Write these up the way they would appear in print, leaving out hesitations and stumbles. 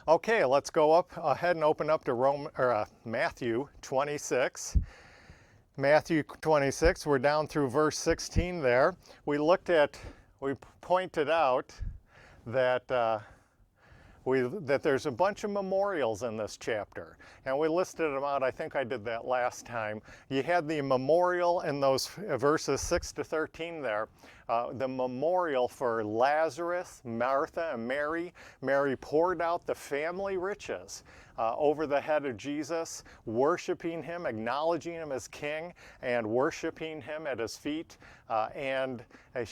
Okay, let's go up ahead and open up to Matthew 26. Matthew 26, we're down through verse 16 there. We pointed out that that there's a bunch of memorials in this chapter, and we listed them out. I think I did that last time. You had the memorial in those verses 6 to 13 there, the memorial for Lazarus, Martha, and Mary. Mary poured out the family riches over the head of Jesus, worshiping him, acknowledging him as king, and worshiping him at his feet, and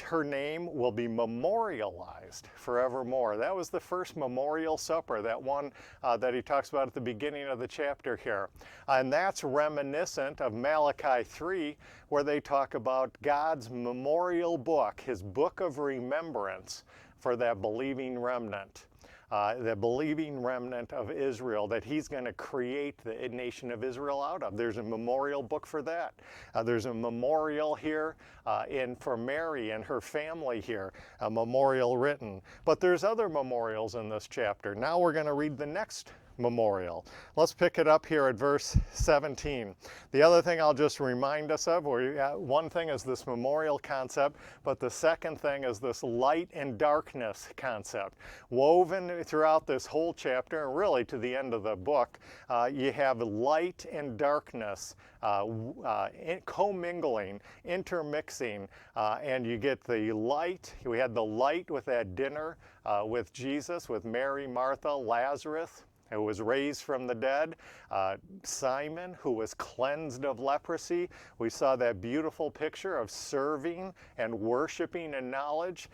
her name will be memorialized forevermore. That was the first memorial supper, that one that he talks about at the beginning of the chapter here. And that's reminiscent of Malachi 3, where they talk about God's memorial book, his book of remembrance for that believing remnant. The believing remnant of Israel that he's going to create the nation of Israel out of. There's a memorial book for that. There's a memorial here for Mary and her family here, a memorial written. But there's other memorials in this chapter. Now we're going to read the next memorial. Let's pick it up here at verse 17. The other thing I'll just remind us of, one thing is this memorial concept, but the second thing is this light and darkness concept. Woven throughout this whole chapter, and really to the end of the book, you have light and darkness commingling, intermixing, and you get the light. We had the light with that dinner with Jesus, with Mary, Martha, Lazarus, who was raised from the dead, Simon, who was cleansed of leprosy. We saw that beautiful picture of serving and worshiping in knowledge,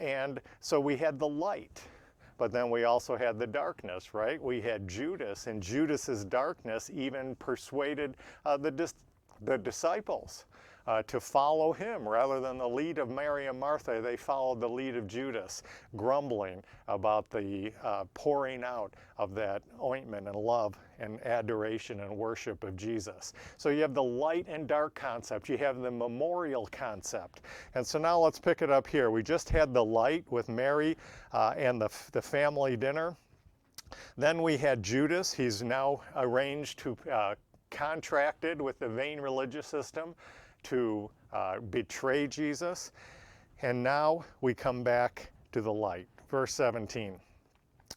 and so we had the light. But then we also had the darkness, right? We had Judas, and Judas's darkness even persuaded the disciples to follow him rather than the lead of Mary and Martha. They followed the lead of Judas, grumbling about the pouring out of that ointment and love and adoration and worship of Jesus. So you have the light and dark concept. You have the memorial concept. And so now let's pick it up here. We just had the light with Mary and the family dinner. Then we had Judas. He's now arranged to contracted with the vain religious system to betray Jesus. And now we come back to the light. Verse 17.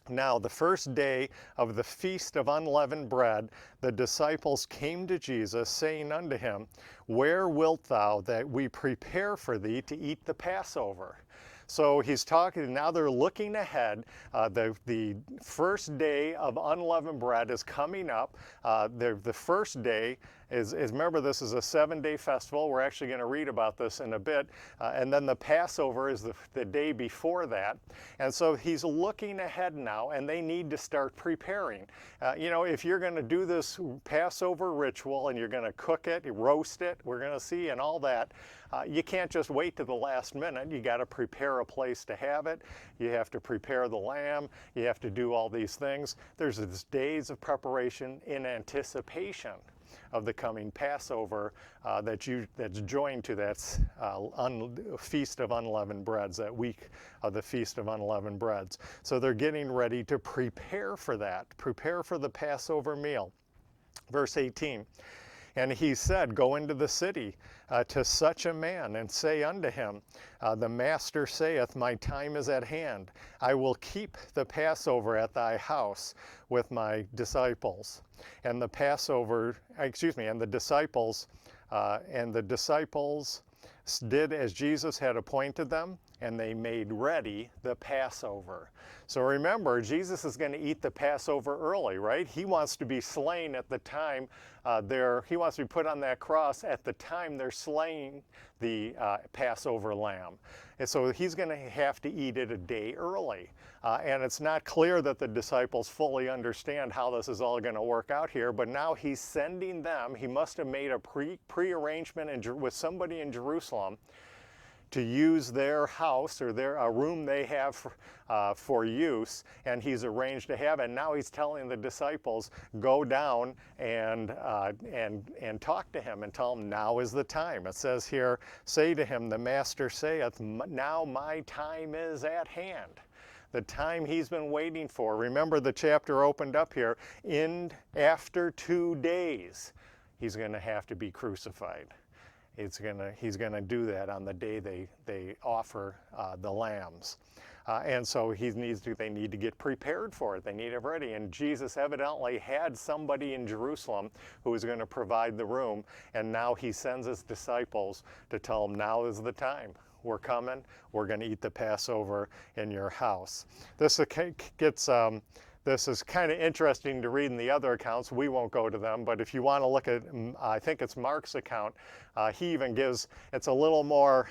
Now the first day of the feast of unleavened bread, the disciples came to Jesus, saying unto him, Where wilt thou that we prepare for thee to eat the Passover? So he's talking, now they're looking ahead. The first day of unleavened bread is coming up. The first day is, remember, this is a 7-day festival. We're actually going to read about this in a bit. And then the Passover is the day before that. And so he's looking ahead now, and they need to start preparing. If you're going to do this Passover ritual and you're going to cook it, roast it, we're going to see, and all that, you can't just wait to the last minute. You got to prepare a place to have it. You have to prepare the lamb. You have to do all these things. There's these days of preparation in anticipation of the coming Passover that's joined to that Feast of Unleavened Breads, that week of the Feast of Unleavened Breads. So they're getting ready to prepare for that, prepare for the Passover meal. Verse 18. And he said, Go into the city to such a man, and say unto him, The Master saith, My time is at hand. I will keep the Passover at thy house with my disciples. And the disciples did as Jesus had appointed them, and they made ready the Passover. So remember, Jesus is going to eat the Passover early, right? He wants to be slain at the time he wants to be put on that cross at the time they're slaying the Passover lamb. And so he's going to have to eat it a day early. And it's not clear that the disciples fully understand how this is all going to work out here, but now he's sending them. He must have made a pre-arrangement with somebody in Jerusalem to use their house or a room they have for use, and he's arranged to have it. And now he's telling the disciples, go down and talk to him and tell him now is the time. It says here, say to him, the Master saith, now my time is at hand. the time he's been waiting for. Remember, the chapter opened up here, after 2 days, he's going to have to be crucified. He's going to do that on the day they offer the lambs. And so they need to get prepared for it. They need it ready. And Jesus evidently had somebody in Jerusalem who was going to provide the room. And now he sends his disciples to tell them, now is the time. We're coming. We're going to eat the Passover in your house. This is kind of interesting to read in the other accounts. We won't go to them, but if you want to look at, I think it's Mark's account, he even gives, it's a little more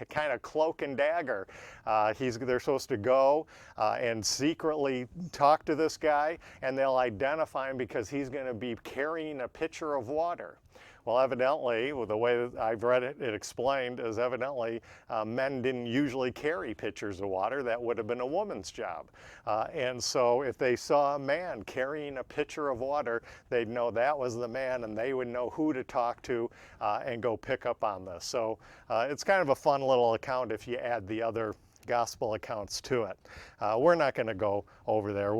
kind of cloak and dagger. They're supposed to go and secretly talk to this guy, and they'll identify him because he's going to be carrying a pitcher of water. Well, evidently, the way that I've read it, it explained is evidently men didn't usually carry pitchers of water. That would have been a woman's job. And so if they saw a man carrying a pitcher of water, they'd know that was the man, and they would know who to talk to and go pick up on this. So it's kind of a fun little account if you add the other gospel accounts to it. We're not going to go over there,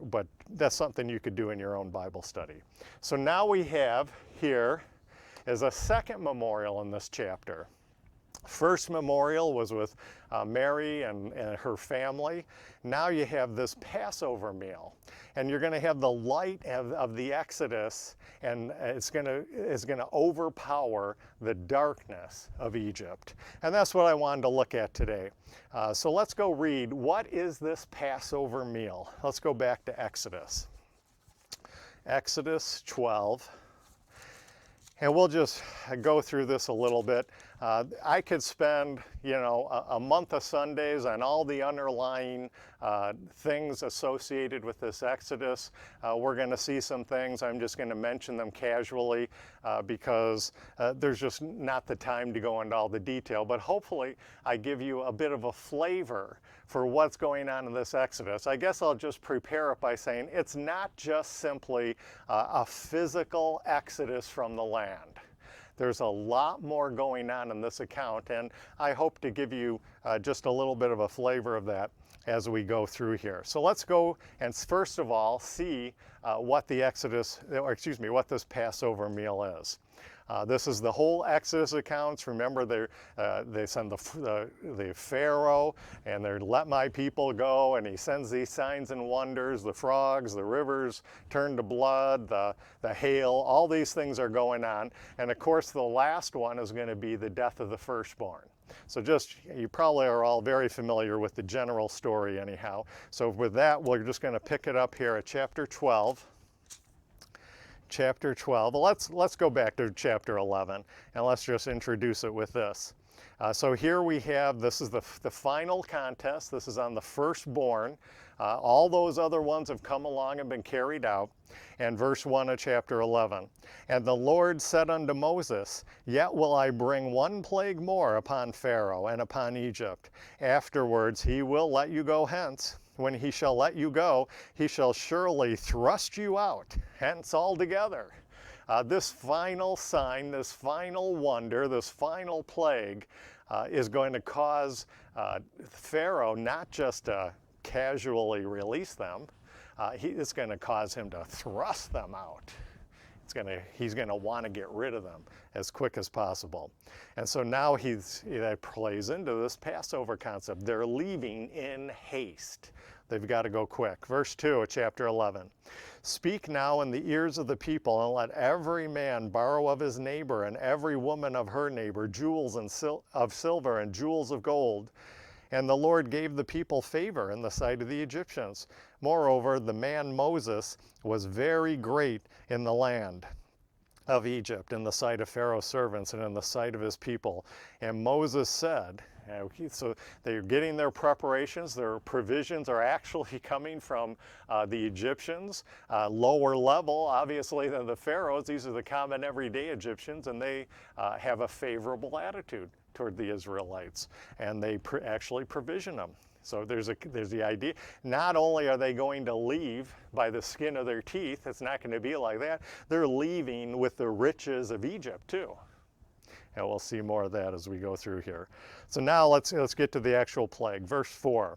but that's something you could do in your own Bible study. So now we have here is a second memorial in this chapter. First memorial was with Mary and her family. Now you have this Passover meal, and you're going to have the light of the Exodus, and it's going to overpower the darkness of Egypt. And that's what I wanted to look at today. So let's go read, what is this Passover meal? Let's go back to Exodus. Exodus 12. And we'll just go through this a little bit. I could spend, a month of Sundays on all the underlying things associated with this Exodus. We're going to see some things. I'm just going to mention them casually because there's just not the time to go into all the detail. But hopefully I give you a bit of a flavor for what's going on in this Exodus. I guess I'll just prepare it by saying it's not just simply a physical exodus from the land. There's a lot more going on in this account, and I hope to give you just a little bit of a flavor of that as we go through here. So let's go and first of all see what this Passover meal is. This is the whole Exodus accounts. Remember, they send the Pharaoh, and they let my people go, and he sends these signs and wonders. The frogs, the rivers turn to blood, the hail, all these things are going on. And of course, the last one is going to be the death of the firstborn. So you probably are all very familiar with the general story anyhow. So with that, we're just going to pick it up here at chapter 12. Chapter 12. Well, let's go back to chapter 11, and let's just introduce it with this. So here we have, this is the final contest. This is on the firstborn. All those other ones have come along and been carried out. And verse 1 of chapter 11. And the Lord said unto Moses, Yet will I bring one plague more upon Pharaoh and upon Egypt. Afterwards he will let you go hence. When he shall let you go, he shall surely thrust you out, hence altogether. This final sign, this final wonder, this final plague is going to cause Pharaoh not just to casually release them, it's going to cause him to thrust them out. He's going to want to get rid of them as quick as possible. And so now that plays into this Passover concept. They're leaving in haste. They've got to go quick. Verse 2 of chapter 11. Speak now in the ears of the people, and let every man borrow of his neighbor, and every woman of her neighbor, jewels of silver and jewels of gold. And the Lord gave the people favor in the sight of the Egyptians. Moreover, the man Moses was very great in the land of Egypt, in the sight of Pharaoh's servants and in the sight of his people. And Moses said, so they're getting their preparations, their provisions are actually coming from the Egyptians, lower level obviously than the Pharaohs. These are the common everyday Egyptians, and they have a favorable attitude toward the Israelites, and they actually provision them. So there's the idea. Not only are they going to leave by the skin of their teeth, it's not going to be like that. They're leaving with the riches of Egypt too. And we'll see more of that as we go through here. So now let's get to the actual plague. Verse 4.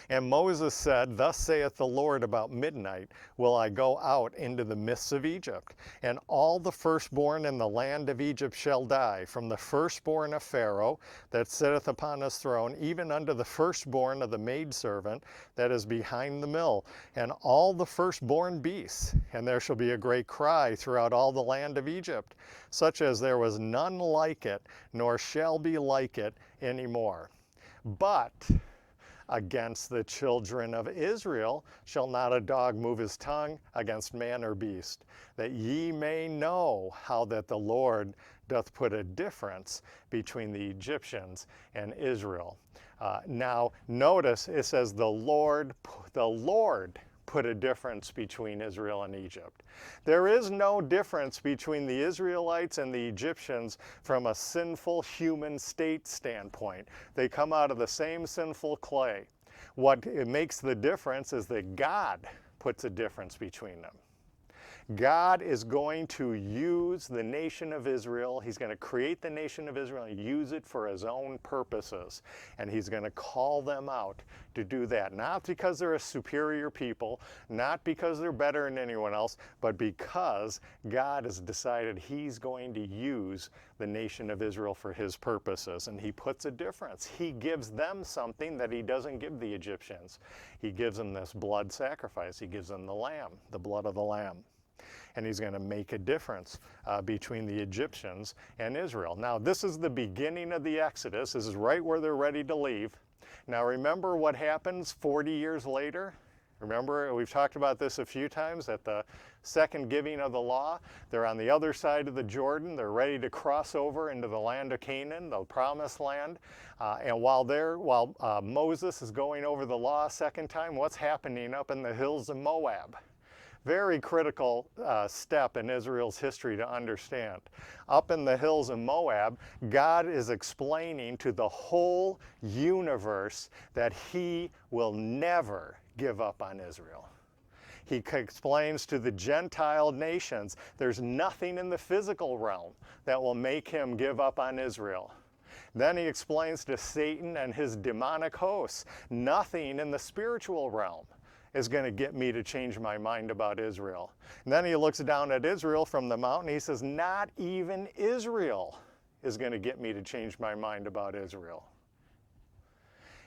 And Moses said, Thus saith the Lord, about midnight will I go out into the midst of Egypt, and all the firstborn in the land of Egypt shall die, from the firstborn of Pharaoh that sitteth upon his throne, even unto the firstborn of the maidservant that is behind the mill, and all the firstborn beasts. And there shall be a great cry throughout all the land of Egypt, such as there was none like it, nor shall be like it any more. But against the children of Israel shall not a dog move his tongue against man or beast, that ye may know how that the Lord doth put a difference between the Egyptians and Israel. Now notice it says the Lord put a difference between Israel and Egypt. There is no difference between the Israelites and the Egyptians from a sinful human state standpoint. They come out of the same sinful clay. What it makes the difference is that God puts a difference between them. God is going to use the nation of Israel. He's going to create the nation of Israel and use it for his own purposes. And he's going to call them out to do that. Not because they're a superior people, not because they're better than anyone else, but because God has decided he's going to use the nation of Israel for his purposes. And he puts a difference. He gives them something that he doesn't give the Egyptians. He gives them this blood sacrifice. He gives them the lamb, the blood of the lamb. And he's going to make a difference between the Egyptians and Israel. Now, this is the beginning of the Exodus. This is right where they're ready to leave. Now, remember what happens 40 years later? Remember, we've talked about this a few times at the second giving of the law. They're on the other side of the Jordan. They're ready to cross over into the land of Canaan, the promised land. And while Moses is going over the law a second time, what's happening up in the hills of Moab? Very critical step in Israel's history to understand. Up in the hills of Moab, God is explaining to the whole universe that he will never give up on Israel. He explains to the Gentile nations there's nothing in the physical realm that will make him give up on Israel. Then he explains to Satan and his demonic hosts, nothing in the spiritual realm is going to get me to change my mind about Israel. And then he looks down at Israel from the mountain. He says, not even Israel is going to get me to change my mind about Israel.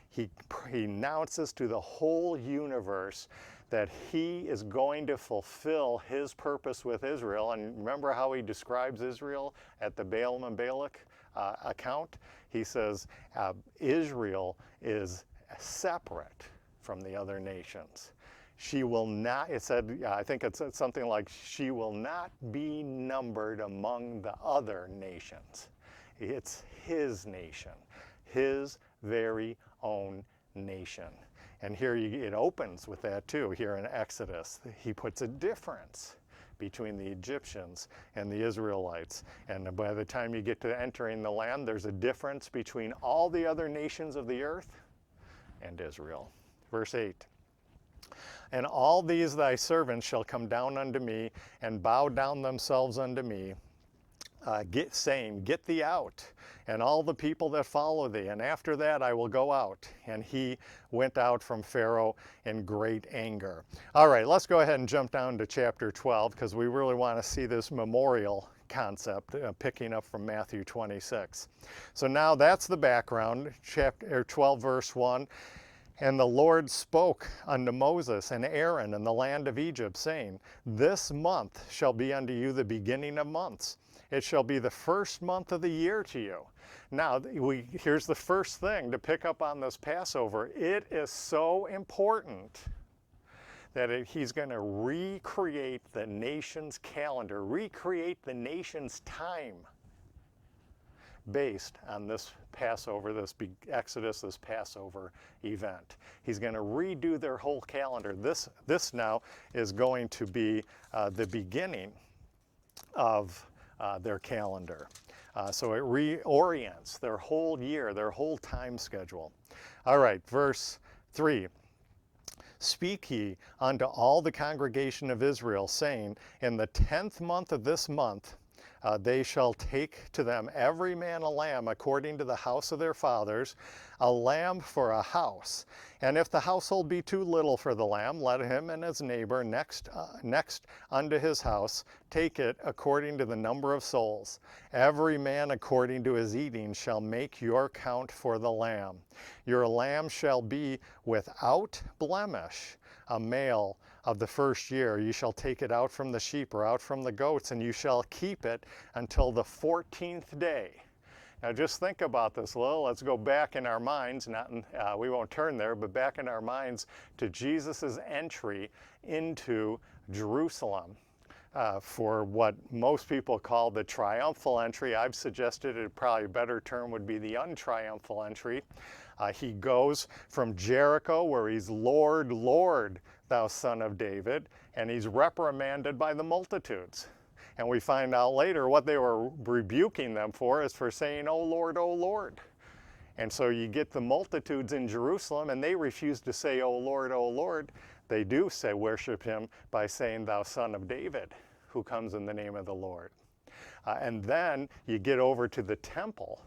He announces to the whole universe that he is going to fulfill his purpose with Israel. And remember how he describes Israel at the Balaam and Balak account? He says, Israel is separate from the other nations. She will not, it said, I think it said something like, she will not be numbered among the other nations. It's his nation, his very own nation. And here it opens with that too, here in Exodus. He puts a difference between the Egyptians and the Israelites. And by the time you get to entering the land, there's a difference between all the other nations of the earth and Israel. Verse 8, and all these thy servants shall come down unto me, and bow down themselves unto me, saying, Get thee out, and all the people that follow thee, and after that I will go out. And he went out from Pharaoh in great anger. All right, let's go ahead and jump down to chapter 12, because we really want to see this memorial concept picking up from Matthew 26. So now that's the background, chapter 12, verse 1. And the Lord spoke unto Moses and Aaron in the land of Egypt, saying, This month shall be unto you the beginning of months. It shall be the first month of the year to you. Now, here's the first thing to pick up on this Passover. It is so important that he's going to recreate the nation's calendar, recreate the nation's time based on this Passover, this Exodus, this Passover event. He's going to redo their whole calendar. This now is going to be the beginning of their calendar. So it reorients their whole year, their whole time schedule. All right, verse 3. Speak ye unto all the congregation of Israel, saying, In the 10th month of this month, they shall take to them every man a lamb according to the house of their fathers, a lamb for a house. And if the household be too little for the lamb, let him and his neighbor next unto his house take it according to the number of souls. Every man according to his eating shall make your count for the lamb. Your lamb shall be without blemish, a male of the first year. You shall take it out from the sheep or out from the goats, and you shall keep it until the 14th day. Now just think about this a little. Let's go back in our minds, we won't turn there, but back in our minds to Jesus' entry into Jerusalem. For what most people call the triumphal entry. I've suggested probably a better term would be the untriumphal entry. He goes from Jericho, where he's Lord, Lord, thou son of David, and he's reprimanded by the multitudes. And we find out later what they were rebuking them for is for saying, "O Lord, O Lord." And so you get the multitudes in Jerusalem, and they refuse to say, "O Lord, O Lord." They do say, worship him by saying, "Thou son of David, who comes in the name of the Lord." And then you get over to the temple,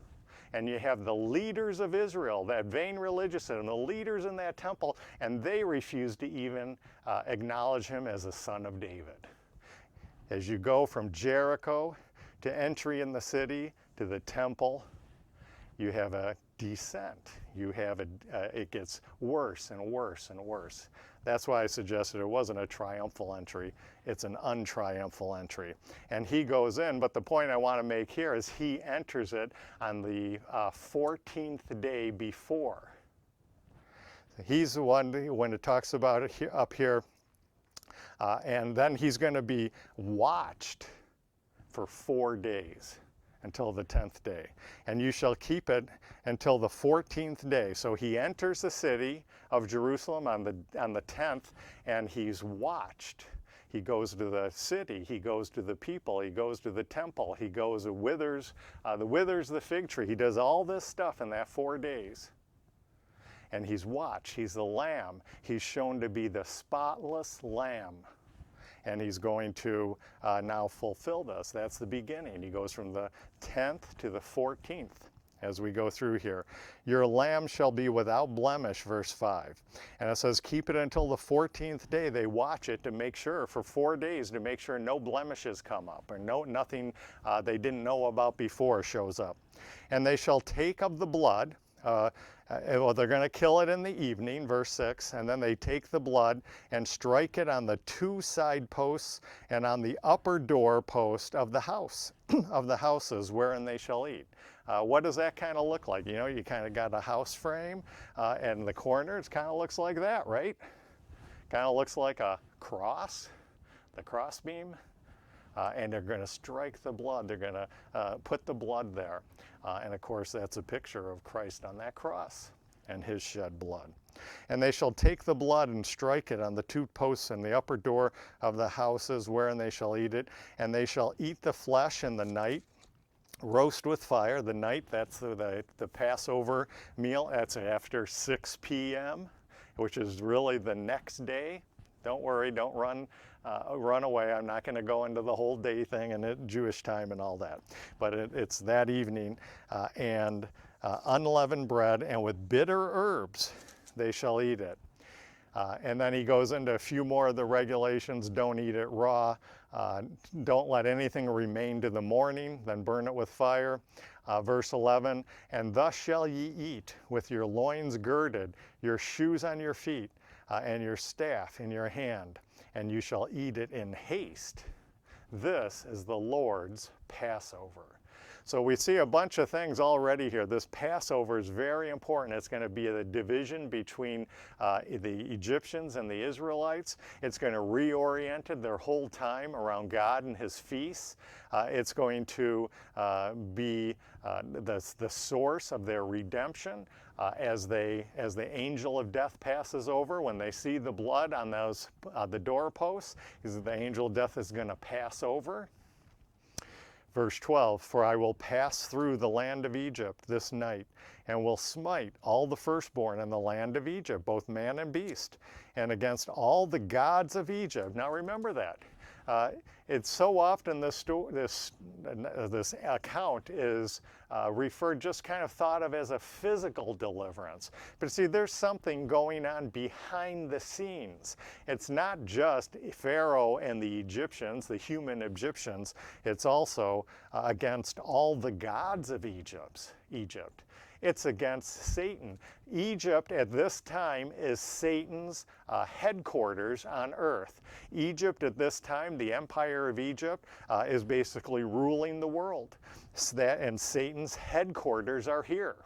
and you have the leaders of Israel, that vain religious, and the leaders in that temple, and they refuse to even acknowledge him as a son of David. As you go from Jericho to entry in the city to the temple, you have a descent. You have it gets worse and worse and worse. That's why I suggested it wasn't a triumphal entry. It's an untriumphal entry. And he goes in, but the point I want to make here is he enters it on the 14th day before. He's the one, when it talks about it up here, and then he's going to be watched for 4 days until the 10th day. And you shall keep it until the 14th day. So he enters the city of Jerusalem on the 10th, and he's watched. He goes to the city, he goes to the people, he goes to the temple, he goes to withers the fig tree. He does all this stuff in that 4 days. And he's watched. He's the lamb. He's shown to be the spotless lamb. And he's going to now fulfill this. That's the beginning. He goes from the 10th to the 14th as we go through here. Your lamb shall be without blemish, verse 5. And it says, keep it until the 14th day. They watch it to make sure, for 4 days, to make sure no blemishes come up, or nothing they didn't know about before shows up. And they shall take of the blood. Well, they're going to kill it in the evening, verse 6, and then they take the blood and strike it on the 2 side posts and on the upper door post of the house, of the houses wherein they shall eat. What does that kind of look like? You know, you kind of got a house frame, and the corner, it kind of looks like that, right? Kind of looks like a cross, the cross beam. And they're going to strike the blood. They're going to put the blood there. And of course, that's a picture of Christ on that cross and his shed blood. And they shall take the blood and strike it on the 2 posts and the upper door of the houses wherein they shall eat it. And they shall eat the flesh in the night, roast with fire. The night, that's the Passover meal. That's after 6 p.m., which is really the next day. Don't worry, don't run away. I'm not going to go into the whole day thing and Jewish time and all that. But it's that evening, and unleavened bread, and with bitter herbs they shall eat it. And then he goes into a few more of the regulations. Don't eat it raw. Don't let anything remain to the morning, then burn it with fire. Verse 11, and thus shall ye eat, with your loins girded, your shoes on your feet, and your staff in your hand, and you shall eat it in haste. This is the Lord's Passover. So we see a bunch of things already here. This Passover is very important. It's going to be the division between the Egyptians and the Israelites. It's going to reorient their whole time around God and his feasts. It's going to be the source of their redemption. As the angel of death passes over, when they see the blood on those the doorposts, the angel of death is going to pass over. Verse 12, for I will pass through the land of Egypt this night, and will smite all the firstborn in the land of Egypt, both man and beast, and against all the gods of Egypt. Now remember that. It's so often this account is referred, just kind of thought of as a physical deliverance. But see, there's something going on behind the scenes. It's not just Pharaoh and the Egyptians, the human Egyptians. It's also against all the gods of Egypt. It's against Satan. Egypt at this time is Satan's headquarters on earth. Egypt at this time, the empire of Egypt, is basically ruling the world. And Satan's headquarters are here.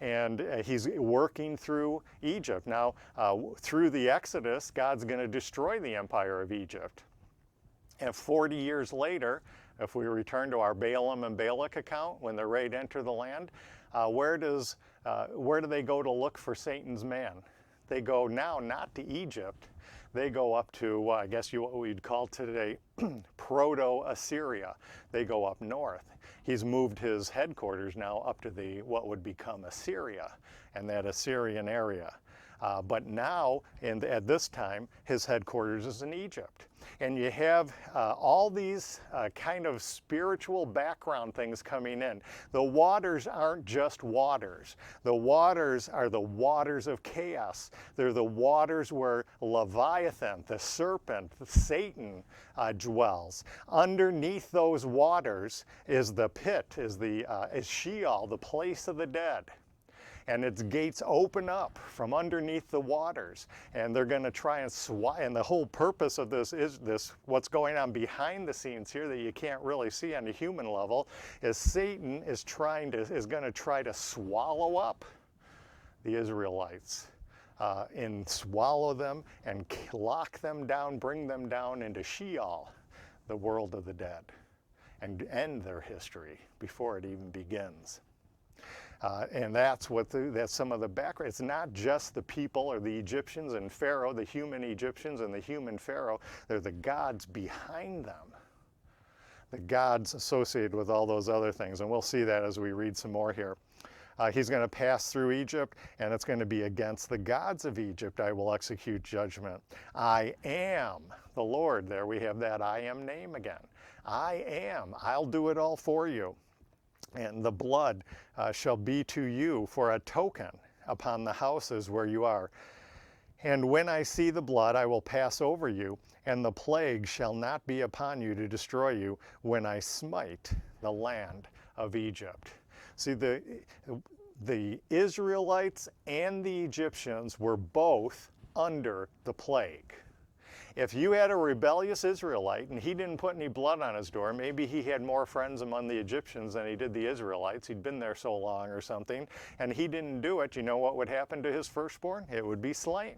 And he's working through Egypt. Now, through the Exodus, God's going to destroy the empire of Egypt. And 40 years later, if we return to our Balaam and Balak account, when they're ready to enter the land, where do they go to look for Satan's man? They go now not to Egypt. They go up to, I guess what we'd call today Proto-Assyria. They go up north. He's moved his headquarters now up to what would become Assyria and that Assyrian area. But now, at this time, his headquarters is in Egypt. And you have all these kind of spiritual background things coming in. The waters aren't just waters. The waters are the waters of chaos. They're the waters where Leviathan, the serpent, Satan dwells. Underneath those waters is the pit, is Sheol, the place of the dead. And its gates open up from underneath the waters, and they're going to try and and the whole purpose of this is what's going on behind the scenes here that you can't really see on a human level, is Satan is going to try to swallow up the Israelites and swallow them and lock them down, bring them down into Sheol, the world of the dead, and end their history before it even begins. And that's some of the background. It's not just the people or the Egyptians and Pharaoh, the human Egyptians and the human Pharaoh. They're the gods behind them, the gods associated with all those other things. And we'll see that as we read some more here. He's going to pass through Egypt, and it's going to be against the gods of Egypt I will execute judgment. I am the Lord. There we have that I am name again. I am. I'll do it all for you. And the blood shall be to you for a token upon the houses where you are. And when I see the blood, I will pass over you, and the plague shall not be upon you to destroy you when I smite the land of Egypt. See, the Israelites and the Egyptians were both under the plague. If you had a rebellious Israelite and he didn't put any blood on his door, maybe he had more friends among the Egyptians than he did the Israelites. He'd been there so long or something, and he didn't do it. You know what would happen to his firstborn? It would be slain.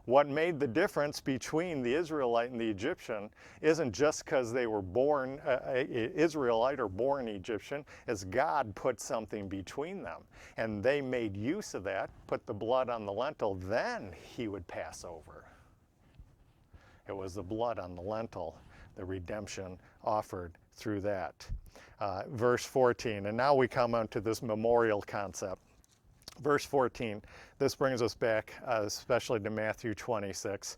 What made the difference between the Israelite and the Egyptian isn't just because they were born Israelite or born Egyptian, it's God put something between them. And they made use of that, put the blood on the lentil, then he would pass over. It was the blood on the lentil, the redemption offered through that. Verse 14, and now we come on to this memorial concept. Verse 14, this brings us back especially to Matthew 26.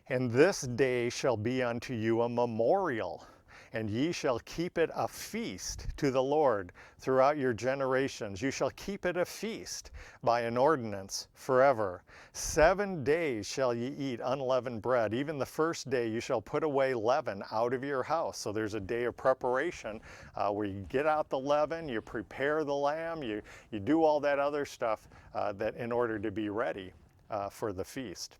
And this day shall be unto you a memorial, and ye shall keep it a feast to the Lord throughout your generations. You shall keep it a feast by an ordinance forever. 7 days shall ye eat unleavened bread. Even the first day you shall put away leaven out of your house. So there's a day of preparation where you get out the leaven, you prepare the lamb, you do all that other stuff that in order to be ready for the feast.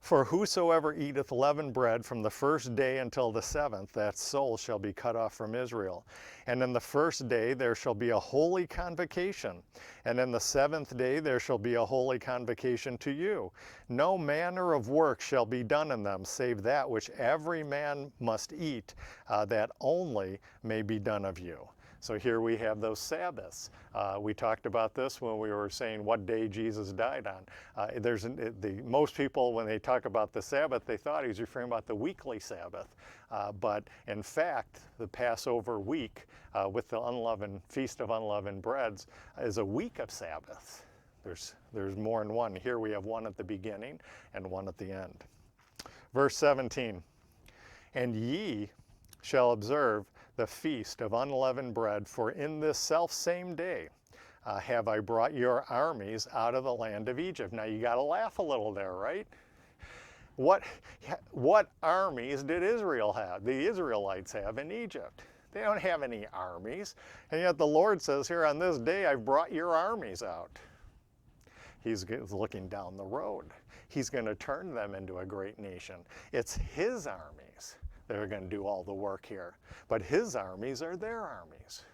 For whosoever eateth leavened bread from the first day until the seventh, that soul shall be cut off from Israel. And in the first day there shall be a holy convocation, and in the seventh day there shall be a holy convocation to you. No manner of work shall be done in them, save that which every man must eat, that only may be done of you. So here we have those Sabbaths. We talked about this when we were saying what day Jesus died on. Most people, when they talk about the Sabbath, they thought he was referring about the weekly Sabbath. But in fact, the Passover week with the Feast of Unleavened Breads is a week of Sabbaths. There's more than one. Here we have one at the beginning and one at the end. Verse 17, and ye shall observe the feast of unleavened bread, for in this selfsame day have I brought your armies out of the land of Egypt. Now you got to laugh a little there, right? What armies did Israel have, the Israelites have in Egypt? They don't have any armies. And yet the Lord says here, on this day I've brought your armies out. He's looking down the road. He's going to turn them into a great nation. It's his armies that are going to do all the work here. But his armies are their armies.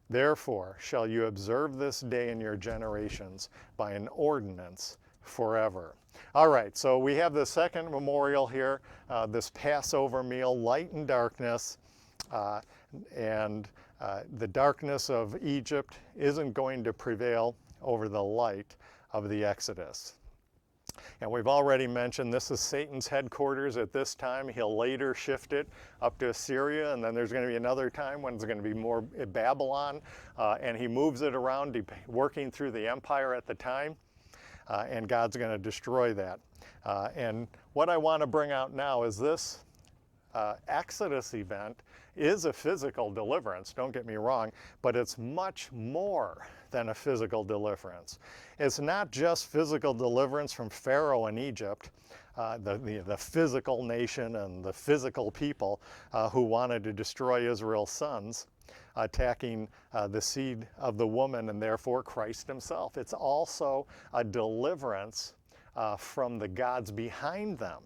Therefore shall you observe this day in your generations by an ordinance forever. All right, so we have the second memorial here, this Passover meal, light and darkness, and the darkness of Egypt isn't going to prevail over the light of the Exodus. And we've already mentioned this is Satan's headquarters at this time. He'll later shift it up to Assyria, and then there's going to be another time when it's going to be more Babylon, and he moves it around, working through the empire at the time. And God's going to destroy that. And what I want to bring out now is this Exodus event is a physical deliverance, don't get me wrong, but it's much more than a physical deliverance. It's not just physical deliverance from Pharaoh in Egypt, the physical nation and the physical people who wanted to destroy Israel's sons, attacking the seed of the woman and therefore Christ himself. It's also a deliverance from the gods behind them.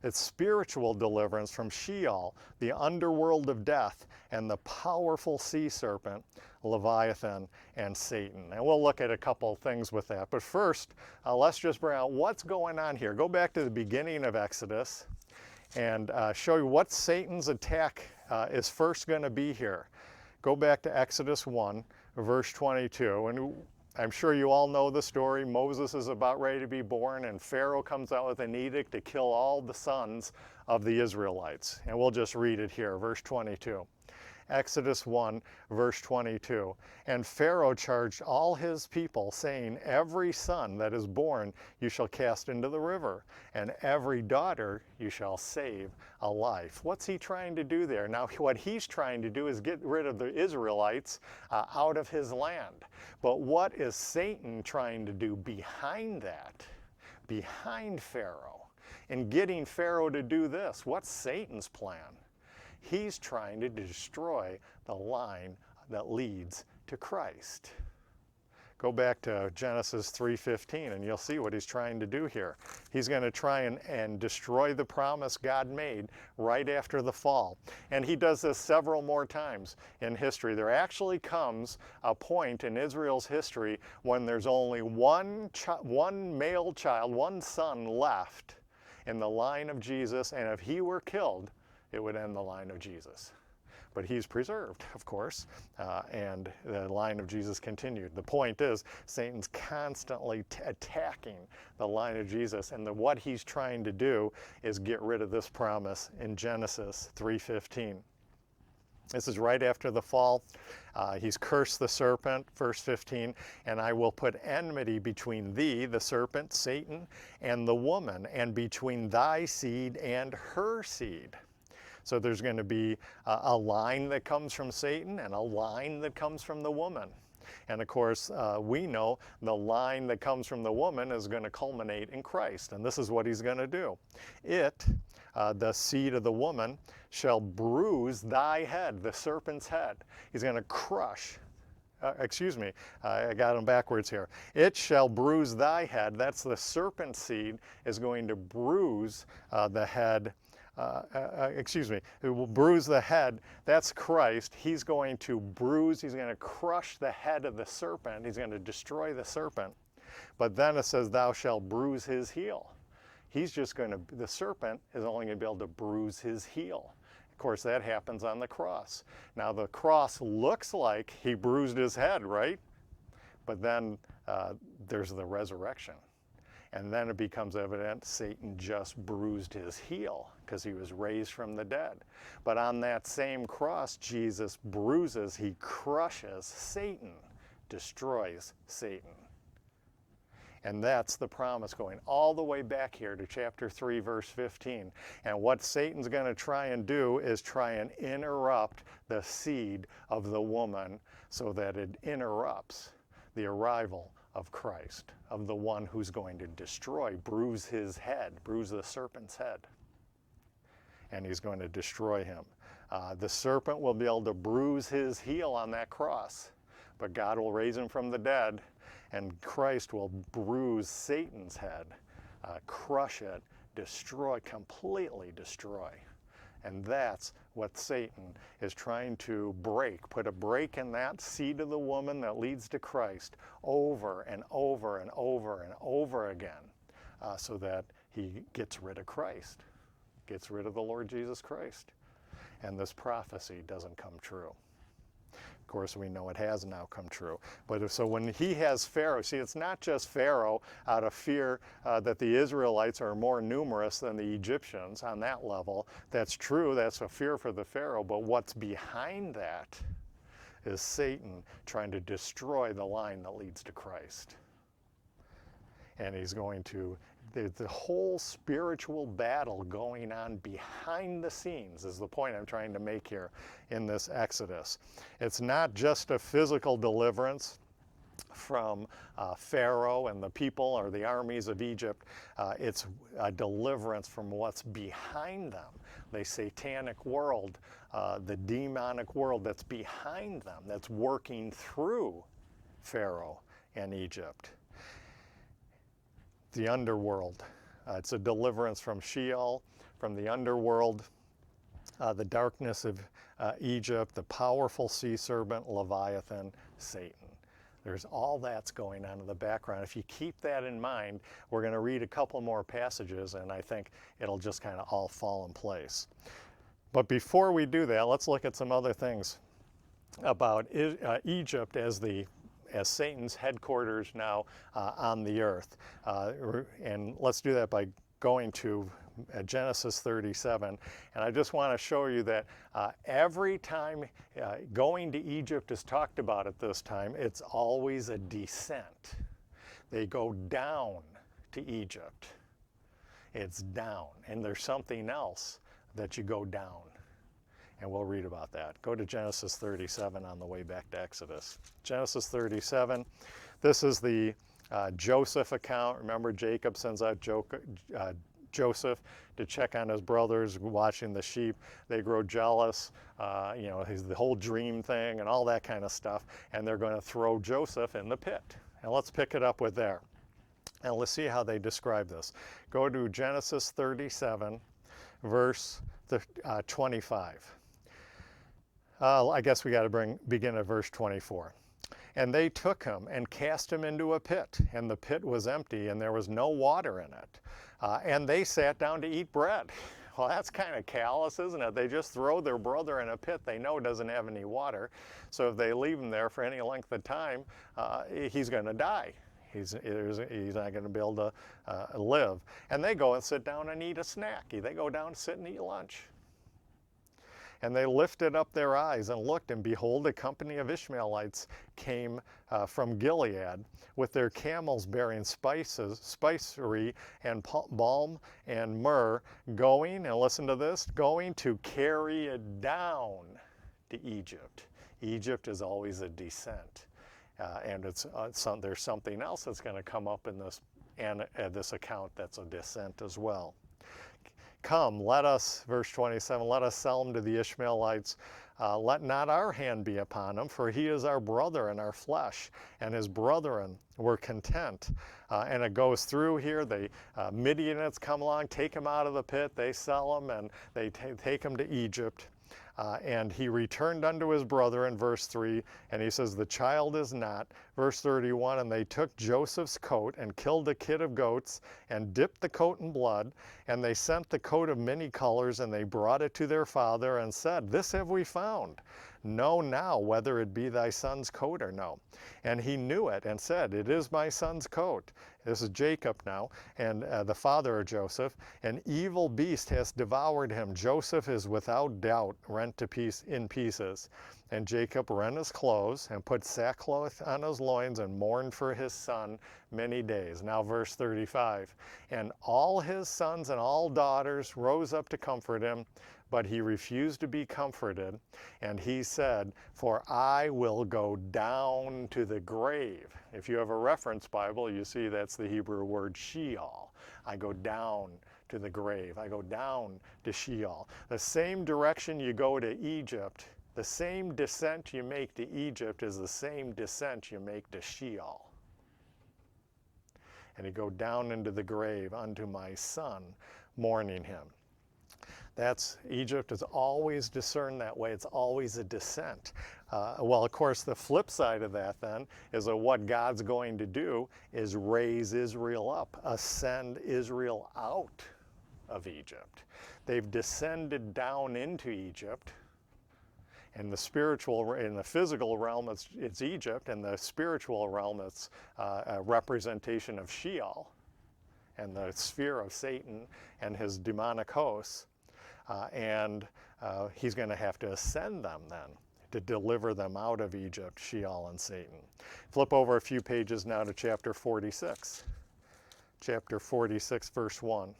It's spiritual deliverance from Sheol, the underworld of death, and the powerful sea serpent, Leviathan, and Satan. And we'll look at a couple of things with that. But first, let's just bring out what's going on here. Go back to the beginning of Exodus and show you what Satan's attack is first going to be here. Go back to Exodus 1, verse 22, and I'm sure you all know the story. Moses is about ready to be born, and Pharaoh comes out with an edict to kill all the sons of the Israelites. And we'll just read it here, verse 22. Exodus 1, verse 22. And Pharaoh charged all his people, saying, every son that is born you shall cast into the river, and every daughter you shall save alive. What's he trying to do there? Now, what he's trying to do is get rid of the Israelites out of his land. But what is Satan trying to do behind that? Behind Pharaoh? In getting Pharaoh to do this, what's Satan's plan? He's trying to destroy the line that leads to Christ. Go back to Genesis 3:15 and you'll see what he's trying to do here. He's going to try and destroy the promise God made right after the fall. And he does this several more times in history. There actually comes a point in Israel's history when there's only one male child, one son left in the line of Jesus, and if he were killed, it would end the line of Jesus. But he's preserved, of course, and the line of Jesus continued. The point is, Satan's constantly attacking the line of Jesus, and what he's trying to do is get rid of this promise in Genesis 3:15. This is right after the fall. He's cursed the serpent, verse 15, and I will put enmity between thee, the serpent, Satan, and the woman, and between thy seed and her seed. So there's going to be a line that comes from Satan and a line that comes from the woman. And of course, we know the line that comes from the woman is going to culminate in Christ. And this is what he's going to do. The seed of the woman, shall bruise thy head, the serpent's head. He's going to crush. I got them backwards here. It shall bruise thy head. That's the serpent seed is going to bruise the head. It will bruise the head. That's Christ. He's going to bruise, he's going to crush the head of the serpent. He's going to destroy the serpent. But then it says, thou shalt bruise his heel. The serpent is only going to be able to bruise his heel. Of course, that happens on the cross. Now, the cross looks like he bruised his head, right? But then there's the resurrection. And then it becomes evident Satan just bruised his heel because he was raised from the dead. But on that same cross, Jesus bruises, he crushes Satan, destroys Satan. And that's the promise going all the way back here to chapter 3, verse 15. And what Satan's going to try and do is try and interrupt the seed of the woman so that it interrupts the arrival of Christ, of the one who's going to destroy, bruise his head, bruise the serpent's head. And he's going to destroy him. The serpent will be able to bruise his heel on that cross, but God will raise him from the dead, and Christ will bruise Satan's head, crush it, destroy, completely destroy. And that's what Satan is trying to break, put a break in that seed of the woman that leads to Christ over and over and over and over again, so that he gets rid of Christ, gets rid of the Lord Jesus Christ. And this prophecy doesn't come true. Of course, we know it has now come true. But so when he has Pharaoh, see, it's not just Pharaoh out of fear that the Israelites are more numerous than the Egyptians on that level. That's true, that's a fear for the Pharaoh, but what's behind that is Satan trying to destroy the line that leads to Christ. And he's going to, the whole spiritual battle going on behind the scenes is the point I'm trying to make here in this Exodus. It's not just a physical deliverance from Pharaoh and the people or the armies of Egypt. It's a deliverance from what's behind them, the satanic world, the demonic world that's behind them, that's working through Pharaoh and Egypt. The underworld. It's a deliverance from Sheol, from the underworld, the darkness of Egypt, the powerful sea serpent, Leviathan, Satan. There's all that's going on in the background. If you keep that in mind, we're going to read a couple more passages, and I think it'll just kind of all fall in place. But before we do that, let's look at some other things about Egypt as Satan's headquarters now on the earth. And let's do that by going to Genesis 37. And I just want to show you that every time going to Egypt is talked about at this time, it's always a descent. They go down to Egypt. It's down. And there's something else that you go down. And we'll read about that. Go to Genesis 37 on the way back to Exodus. Genesis 37, this is the Joseph account. Remember, Jacob sends out Joseph to check on his brothers watching the sheep. They grow jealous, the whole dream thing and all that kind of stuff. And they're going to throw Joseph in the pit. And let's pick it up with there. And let's see how they describe this. Go to Genesis 37, verse 25. I guess we got to begin at verse 24. And they took him and cast him into a pit, and the pit was empty, and there was no water in it. And they sat down to eat bread. Well, that's kind of callous, isn't it? They just throw their brother in a pit they know doesn't have any water. So if they leave him there for any length of time, he's going to die. He's not going to be able to live. And they go and sit down and eat a snack. They go down and sit and eat lunch. And they lifted up their eyes and looked, and behold, a company of Ishmaelites came from Gilead with their camels bearing spicery and balm and myrrh, going, and listen to this, going to carry it down to Egypt. Egypt is always a descent. And there's something else that's going to come up in this account that's a descent as well. Come, let us, verse 27, let us sell him to the Ishmaelites. Let not our hand be upon him, for he is our brother and our flesh. And his brethren were content. And it goes through here. The Midianites come along, take him out of the pit. They sell him, and they take him to Egypt. And he returned unto his brother in verse 3, and he says, the child is not. Verse 31, and they took Joseph's coat and killed a kid of goats and dipped the coat in blood, and they sent the coat of many colors, and they brought it to their father and said, this have we found. Know now whether it be thy son's coat or no. And he knew it and said, it is my son's coat. This is Jacob now, and the father of Joseph. An evil beast has devoured him. Joseph is without doubt rent in pieces. And Jacob rent his clothes and put sackcloth on his loins and mourned for his son many days. Now verse 35. And all his sons and all daughters rose up to comfort him, but he refused to be comforted. And he said, for I will go down to the grave. If you have a reference Bible, you see that's the Hebrew word Sheol. I go down to the grave. I go down to Sheol. The same direction you go to Egypt, the same descent you make to Egypt is the same descent you make to Sheol. And he go down into the grave unto my son, mourning him. Egypt is always discerned that way. It's always a descent. Well, of course, the flip side of that then is that what God's going to do is raise Israel up, ascend Israel out of Egypt. They've descended down into Egypt. In the physical realm, it's Egypt. In the spiritual realm, it's a representation of Sheol and the sphere of Satan and his demonic hosts. He's going to have to ascend them then to deliver them out of Egypt, Sheol, and Satan. Flip over a few pages now to chapter 46. Chapter 46, verse 1.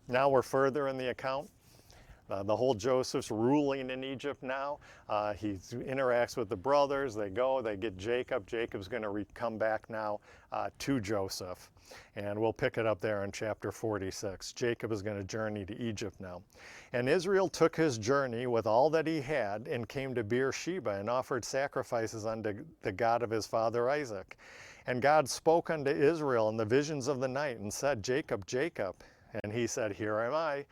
Now we're further in the account. The whole Joseph's ruling in Egypt now. He interacts with the brothers. They go, they get Jacob. Jacob's going to come back now to Joseph. And we'll pick it up there in chapter 46. Jacob is going to journey to Egypt now. And Israel took his journey with all that he had and came to Beersheba and offered sacrifices unto the God of his father Isaac. And God spoke unto Israel in the visions of the night and said, Jacob, Jacob. And he said, here am I.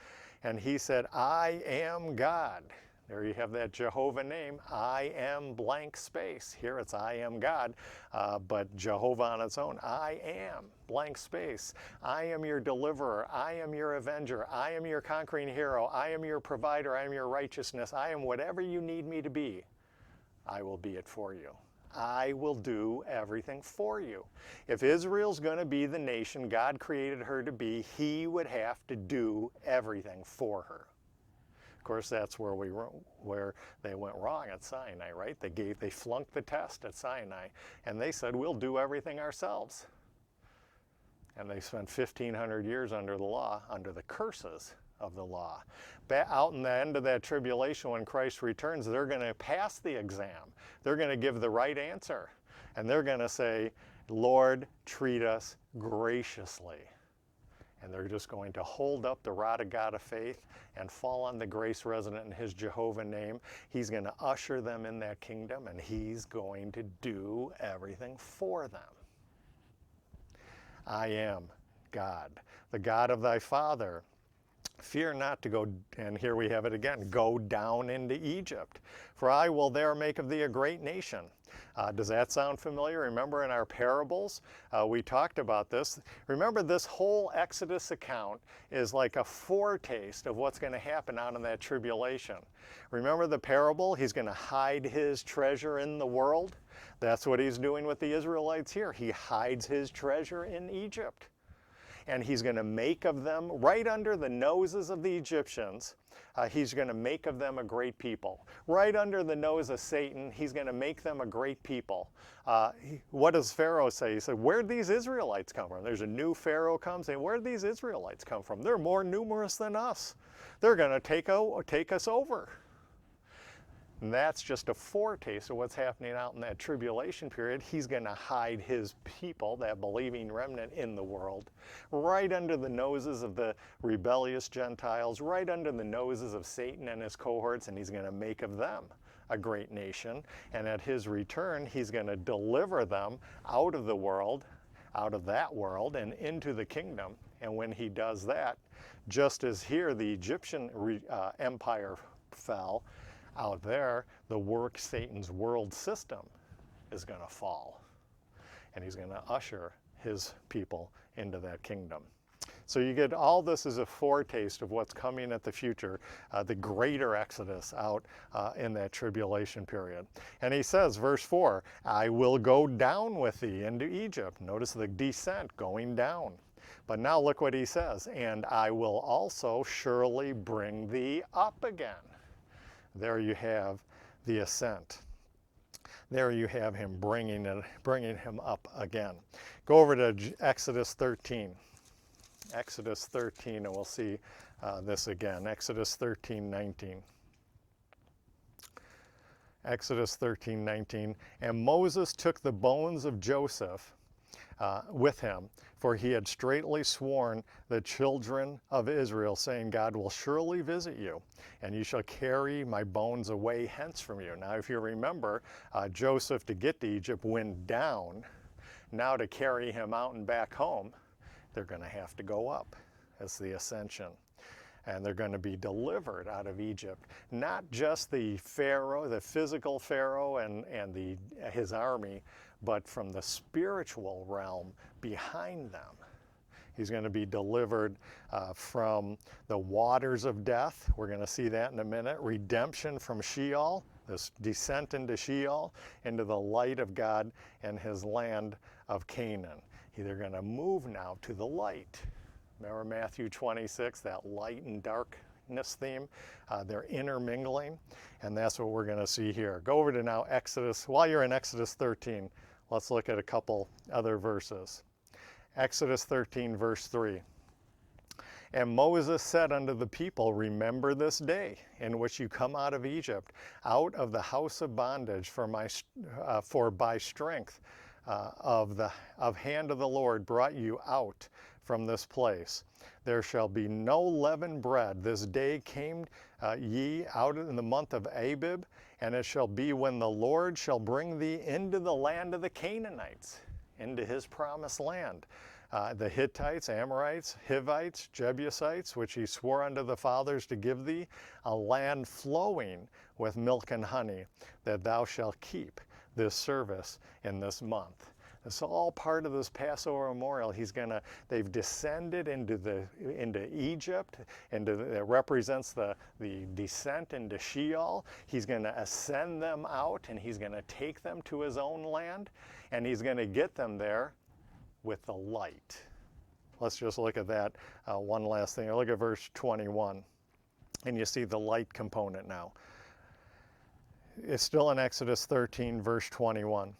And he said, I am God. There you have that Jehovah name. I am blank space. Here it's I am God, but Jehovah on its own. I am blank space. I am your deliverer. I am your avenger. I am your conquering hero. I am your provider. I am your righteousness. I am whatever you need me to be. I will be it for you. I will do everything for you. If Israel's going to be the nation God created her to be, he would have to do everything for her. Of course, that's where they went wrong at Sinai, right? They flunked the test at Sinai, and they said, we'll do everything ourselves. And they spent 1,500 years under the law, under the curses of the law. Out in the end of that tribulation, when Christ returns, they're going to pass the exam. They're going to give the right answer. And they're going to say, Lord, treat us graciously. And they're just going to hold up the rod of God of faith and fall on the grace resident in his Jehovah name. He's going to usher them in that kingdom, and he's going to do everything for them. I am God, the God of thy father. Fear not to go, and here we have it again, go down into Egypt, for I will there make of thee a great nation. Does that sound familiar? Remember in our parables, we talked about this. Remember, this whole Exodus account is like a foretaste of what's going to happen out in that tribulation. Remember the parable? He's going to hide his treasure in the world. That's what he's doing with the Israelites here. He hides his treasure in Egypt. And he's going to make of them, right under the noses of the Egyptians, he's going to make of them a great people. Right under the nose of Satan, he's going to make them a great people. What does Pharaoh say? He said, where'd these Israelites come from? There's a new Pharaoh comes, and where'd these Israelites come from? They're more numerous than us. They're going to take us over. And that's just a foretaste of what's happening out in that tribulation period. He's going to hide his people, that believing remnant in the world, right under the noses of the rebellious Gentiles, right under the noses of Satan and his cohorts, and he's going to make of them a great nation. And at his return, he's going to deliver them out of the world, out of that world, and into the kingdom. And when he does that, just as here the Egyptian empire fell, out there, Satan's world system is going to fall. And he's going to usher his people into that kingdom. So you get all this as a foretaste of what's coming at the future, the greater exodus out in that tribulation period. And he says, verse 4, I will go down with thee into Egypt. Notice the descent, going down. But now look what he says, and I will also surely bring thee up again. There you have the ascent. There you have him bringing him up again. Go over to Exodus 13. Exodus 13, and we'll see this again. Exodus 13:19. Exodus 13:19. And Moses took the bones of Joseph with him, for he had straitly sworn the children of Israel, saying, God will surely visit you, and you shall carry my bones away hence from you. Now, if you remember, Joseph, to get to Egypt, went down. Now, to carry him out and back home, they're going to have to go up as the ascension. And they're going to be delivered out of Egypt. Not just the Pharaoh, the physical Pharaoh and his army, but from the spiritual realm behind them. He's going to be delivered from the waters of death. We're going to see that in a minute. Redemption from Sheol, this descent into Sheol, into the light of God and his land of Canaan. They're going to move now to the light. Remember Matthew 26, that light and darkness theme? They're intermingling, and that's what we're going to see here. Go over to now Exodus. While you're in Exodus 13, let's look at a couple other verses. Exodus 13, verse 3. And Moses said unto the people, remember this day in which you come out of Egypt, out of the house of bondage, for by strength of hand of the Lord brought you out from this place. There shall be no leavened bread. This day came ye out in the month of Abib, and it shall be when the Lord shall bring thee into the land of the Canaanites, into his promised land. The Hittites, Amorites, Hivites, Jebusites, which he swore unto the fathers to give thee, a land flowing with milk and honey, that thou shalt keep this service in this month. It's all part of this Passover memorial. They've descended into Egypt, and it represents the descent into Sheol. He's going to ascend them out, and he's going to take them to his own land, and he's going to get them there with the light. Let's just look at that one last thing. Look at verse 21, and you see the light component now. It's still in Exodus 13, verse 21.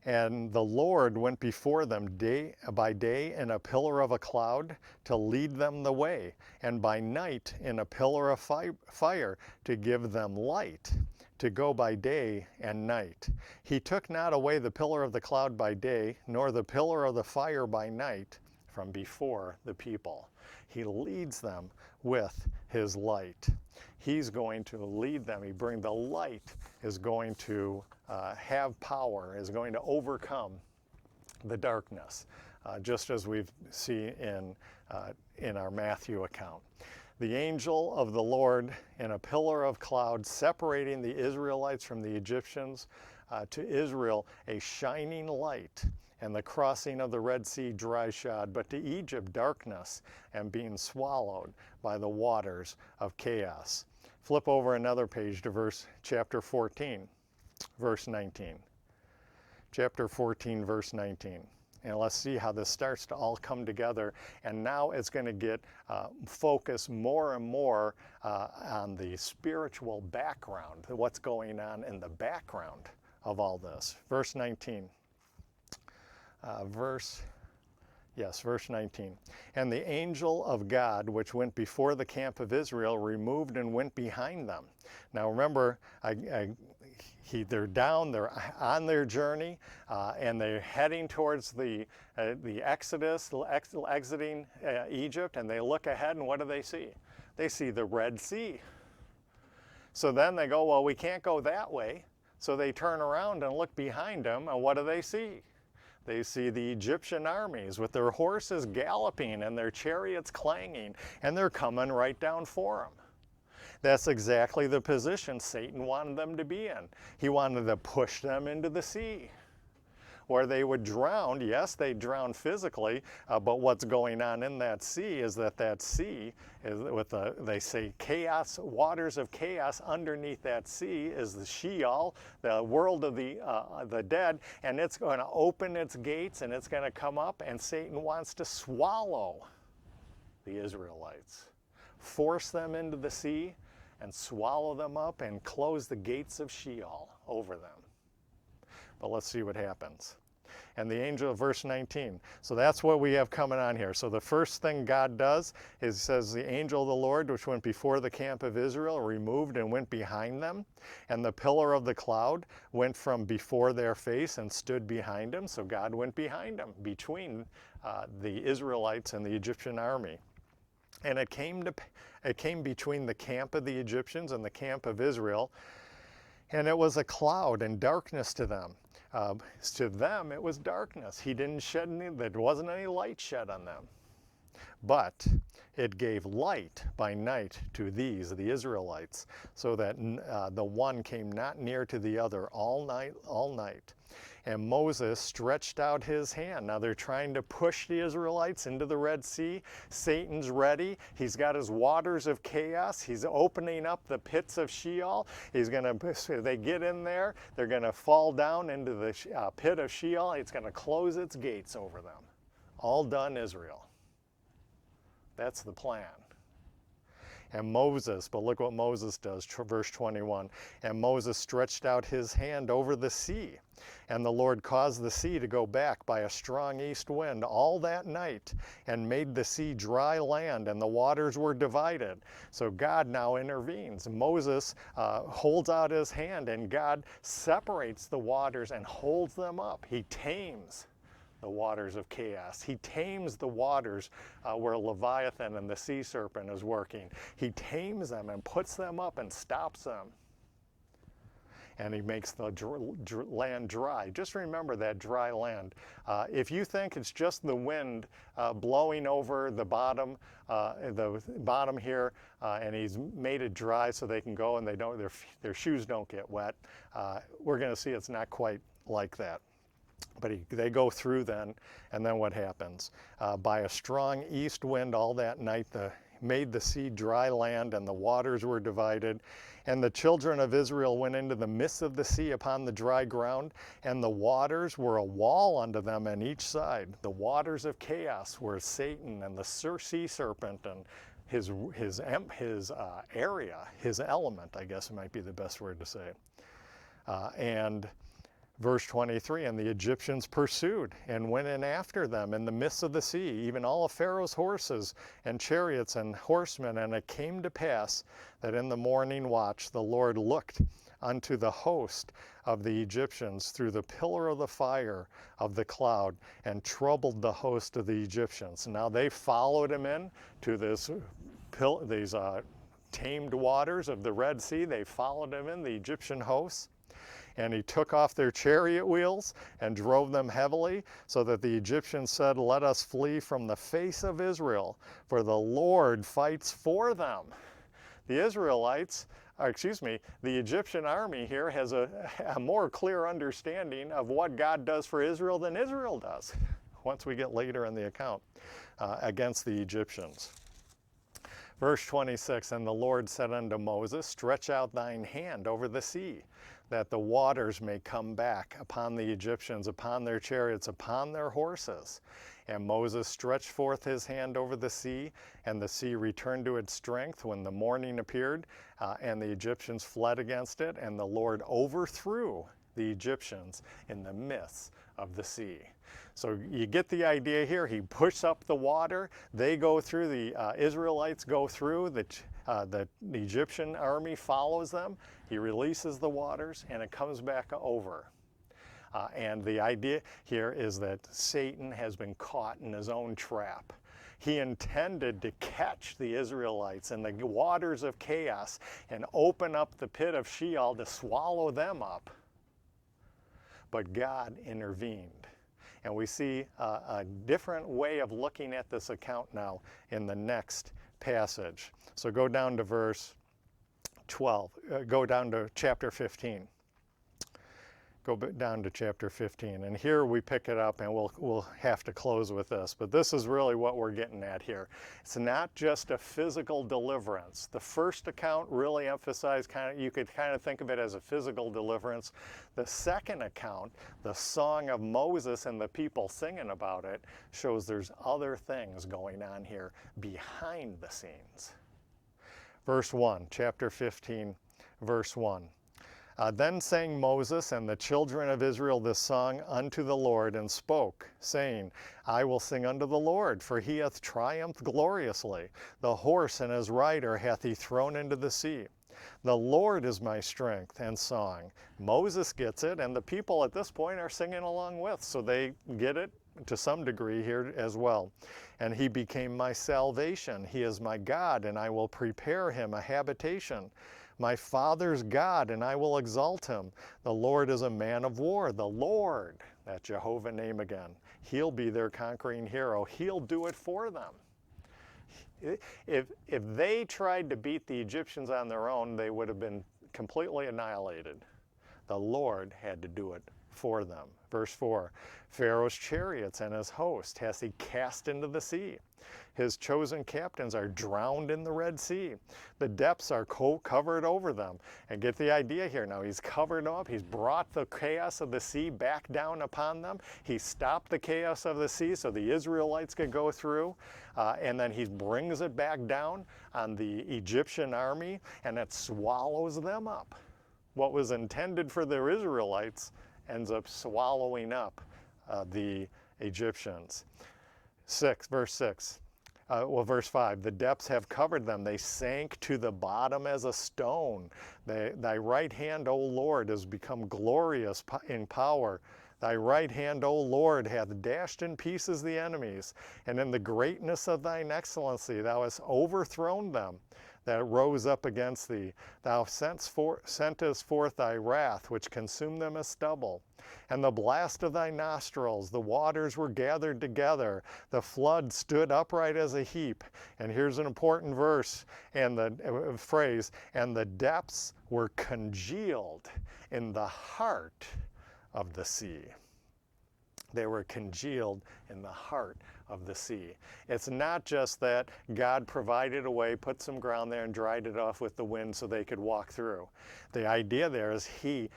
And the Lord went before them day by day in a pillar of a cloud to lead them the way, and by night in a pillar of fire to give them light, to go by day and night. He took not away the pillar of the cloud by day, nor the pillar of the fire by night from before the people. He leads them with his light. He's going to lead them. The light is going to have power, is going to overcome the darkness, just as we see in our Matthew account. The angel of the Lord in a pillar of cloud separating the Israelites from the Egyptians, to Israel a shining light, and the crossing of the Red Sea dry shod, but to Egypt darkness, and being swallowed by the waters of chaos. Flip over another page to chapter 14, verse 19. Chapter 14, verse 19. And let's see how this starts to all come together. And now it's going to get focused more and more on the spiritual background, what's going on in the background of all this. Verse 19. Verse 19. And the angel of God, which went before the camp of Israel, removed and went behind them. Now remember, they're down, they're on their journey, and they're heading towards the Exodus, exiting Egypt, and they look ahead, and what do they see? They see the Red Sea. So then they go, well, we can't go that way. So they turn around and look behind them, and what do they see? They see the Egyptian armies with their horses galloping and their chariots clanging, and they're coming right down for them. That's exactly the position Satan wanted them to be in. He wanted to push them into the sea. where they would drown. Yes, they drowned physically, but what's going on in that sea is that sea is with they say chaos, waters of chaos underneath that sea is the Sheol, the world of the dead, and it's going to open its gates and it's going to come up, and Satan wants to swallow the Israelites, force them into the sea and swallow them up and close the gates of Sheol over them. But let's see what happens. And the angel of verse 19. So that's what we have coming on here. So the first thing God does is, says, the angel of the Lord, which went before the camp of Israel, removed and went behind them. And the pillar of the cloud went from before their face and stood behind them. So God went behind them, between the Israelites and the Egyptian army. And it came between the camp of the Egyptians and the camp of Israel. And it was a cloud and darkness to them. To them, it was darkness. He didn't shed any, there wasn't any light shed on them. But it gave light by night to these, the Israelites, so that the one came not near to the other all night. And Moses stretched out his hand. Now they're trying to push the Israelites into the Red Sea. Satan's ready. He's got his waters of chaos. He's opening up the pits of Sheol. They get in there. They're going to fall down into the pit of Sheol. It's going to close its gates over them. All done, Israel. That's the plan. And Moses, but look what Moses does, verse 21. And Moses stretched out his hand over the sea, and the Lord caused the sea to go back by a strong east wind all that night, and made the sea dry land, and the waters were divided. So God now intervenes. Moses holds out his hand, and God separates the waters and holds them up. He tames the waters of chaos. He tames the waters where Leviathan and the sea serpent is working. He tames them and puts them up and stops them. And he makes the land dry. Just remember that dry land. If you think it's just the wind blowing over the bottom here, and he's made it dry so they can go and their shoes don't get wet, we're going to see it's not quite like that. But they go through then, and then what happens? By a strong east wind all that night, made the sea dry land, and the waters were divided. And the children of Israel went into the midst of the sea upon the dry ground, and the waters were a wall unto them on each side. The waters of chaos were Satan and the sea serpent and his area, his element, I guess might be the best word to say. And verse 23, and the Egyptians pursued and went in after them in the midst of the sea, even all of Pharaoh's horses and chariots and horsemen. And it came to pass that in the morning watch the Lord looked unto the host of the Egyptians through the pillar of the fire of the cloud, and troubled the host of the Egyptians. Now they followed him in to these tamed waters of the Red Sea. They followed him in, the Egyptian hosts. And he took off their chariot wheels and drove them heavily, so that the Egyptians said, let us flee from the face of Israel, for the Lord fights for them. The Egyptian army here has a more clear understanding of what God does for Israel than Israel does, once we get later in the account, against the Egyptians. Verse 26, and the Lord said unto Moses, stretch out thine hand over the sea, that the waters may come back upon the Egyptians, upon their chariots, upon their horses. And Moses stretched forth his hand over the sea, and the sea returned to its strength when the morning appeared, and the Egyptians fled against it, and the Lord overthrew the Egyptians in the midst of the sea. So you get the idea here. He pushes up the water. They go through, the Israelites go through, the Egyptian army follows them. He releases the waters, and it comes back over. And the idea here is that Satan has been caught in his own trap. He intended to catch the Israelites in the waters of chaos and open up the pit of Sheol to swallow them up. But God intervened. And we see a different way of looking at this account now in the next passage. So go down to verse 12, go down to chapter 15. Go down to chapter 15, and here we pick it up, and we'll have to close with this, but this is really what we're getting at here. It's not just a physical deliverance. The first account really emphasized you could kind of think of it as a physical deliverance. The second account, the song of Moses and the people singing about it, shows there's other things going on here behind the scenes. Verse 1, chapter 15, verse 1. Then sang Moses and the children of Israel this song unto the Lord, and spoke, saying, I will sing unto the Lord, for he hath triumphed gloriously. The horse and his rider hath he thrown into the sea. The Lord is my strength and song. Moses gets it, and the people at this point are singing along with, so they get it to some degree here as well. And he became my salvation. He is my God, and I will prepare him a habitation. My father's God, and I will exalt him. The Lord is a man of war. The Lord, that Jehovah name again, he'll be their conquering hero. He'll do it for them. If they tried to beat the Egyptians on their own, they would have been completely annihilated. The Lord had to do it for them. Verse 4, Pharaoh's chariots and his host has he cast into the sea. His chosen captains are drowned in the Red Sea. The depths are covered over them. And get the idea here now. He's covered up. He's brought the chaos of the sea back down upon them. He stopped the chaos of the sea so the Israelites could go through. And then he brings it back down on the Egyptian army, and it swallows them up. What was intended for the Israelites ends up swallowing up the Egyptians. Verse 6. Verse 5, the depths have covered them. They sank to the bottom as a stone. Thy right hand, O Lord, has become glorious in power. Thy right hand, O Lord, hath dashed in pieces the enemies. And in the greatness of thine excellency thou hast overthrown them that rose up against thee. Thou sentest forth thy wrath, which consumed them as stubble. And the blast of thy nostrils, the waters were gathered together. The flood stood upright as a heap. And here's an important verse and the phrase, and the depths were congealed in the heart of the sea. They were congealed in the heart of the sea. It's not just that God provided a way, put some ground there, and dried it off with the wind so they could walk through. The idea there is he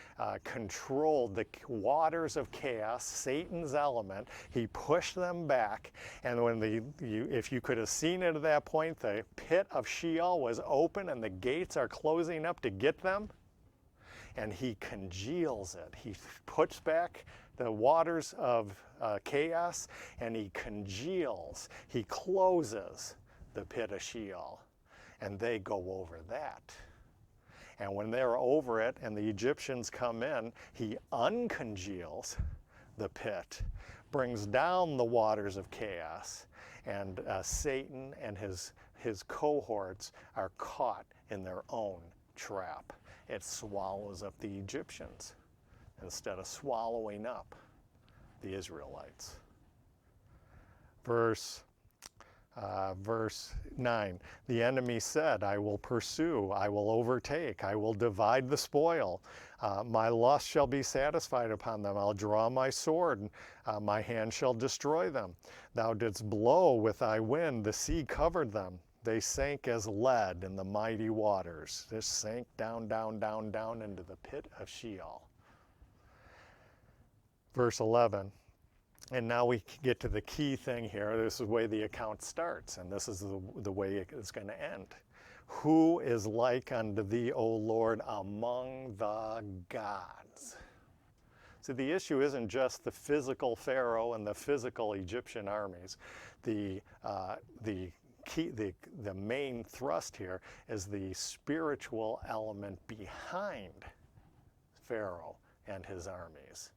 controlled the waters of chaos, Satan's element. He pushed them back, and when if you could have seen it at that point, the pit of Sheol was open and the gates are closing up to get them, and he congeals it. He puts back the waters of chaos, and he congeals, he closes the pit of Sheol, and they go over that. And when they're over it and the Egyptians come in, he uncongeals the pit, brings down the waters of chaos, and Satan and his cohorts are caught in their own trap. It swallows up the Egyptians instead of swallowing up the Israelites. Verse 9, the enemy said, I will pursue, I will overtake, I will divide the spoil. My lust shall be satisfied upon them. I'll draw my sword, my hand shall destroy them. Thou didst blow with thy wind, the sea covered them. They sank as lead in the mighty waters. They sank down, down, down, down into the pit of Sheol. Verse 11, and now we get to the key thing here. This is the way the account starts, and this is the way it's going to end. Who is like unto thee, O Lord, among the gods? See, the issue isn't just the physical Pharaoh and the physical Egyptian armies. The main thrust here is the spiritual element behind Pharaoh and his armies.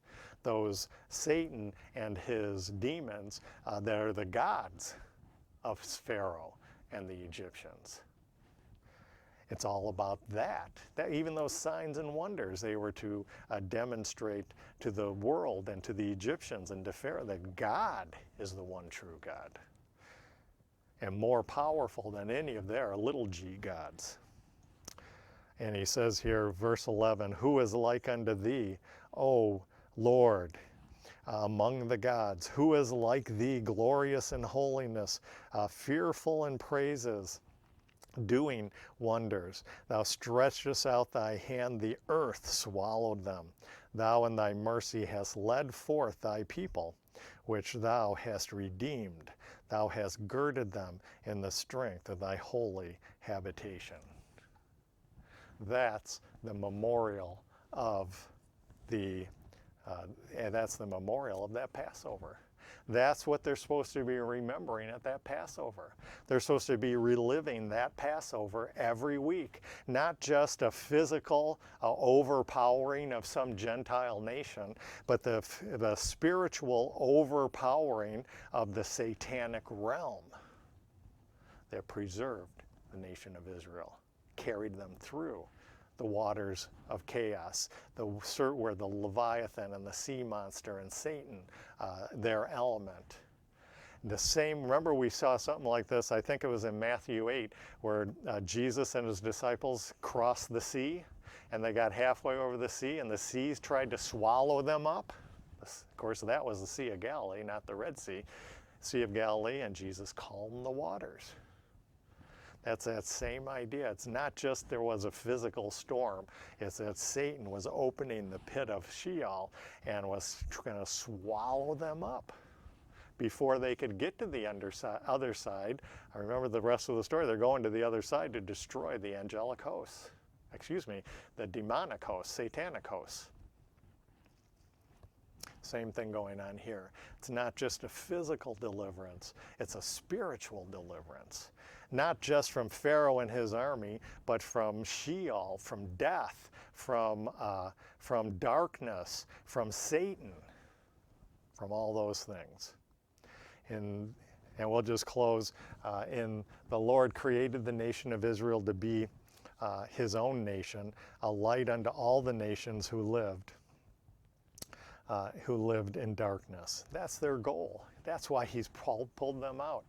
Those Satan and his demons, they're the gods of Pharaoh and the Egyptians. It's all about that. Even those signs and wonders they were to demonstrate to the world and to the Egyptians and to Pharaoh that God is the one true God and more powerful than any of their little g gods. And he says here, verse 11, who is like unto thee, O Lord, among the gods, who is like thee, glorious in holiness, fearful in praises, doing wonders. Thou stretchest out thy hand, the earth swallowed them. Thou in thy mercy hast led forth thy people, which thou hast redeemed. Thou hast girded them in the strength of thy holy habitation. That's the memorial of that's the memorial of that Passover. That's what they're supposed to be remembering at that Passover. They're supposed to be reliving that Passover every week, not just a physical overpowering of some Gentile nation, but the spiritual overpowering of the satanic realm that preserved the nation of Israel, carried them through the waters of chaos, where the Leviathan and the sea monster and Satan, their element. The same, remember we saw something like this, I think it was in Matthew 8, where Jesus and his disciples crossed the sea, and they got halfway over the sea, and the seas tried to swallow them up. Of course, that was the Sea of Galilee, not the Red Sea. Sea of Galilee, and Jesus calmed the waters. That's that same idea. It's not just there was a physical storm. It's that Satan was opening the pit of Sheol and was going to swallow them up before they could get to the other side. I remember the rest of the story. They're going to the other side to destroy the angelic hosts. The demonic hosts, satanic hosts. Same thing going on here. It's not just a physical deliverance. It's a spiritual deliverance. Not just from Pharaoh and his army, but from Sheol, from death, from darkness, from Satan, from all those things. And we'll just close. The Lord created the nation of Israel to be his own nation, a light unto all the nations who lived in darkness. That's their goal. That's why he's pulled them out.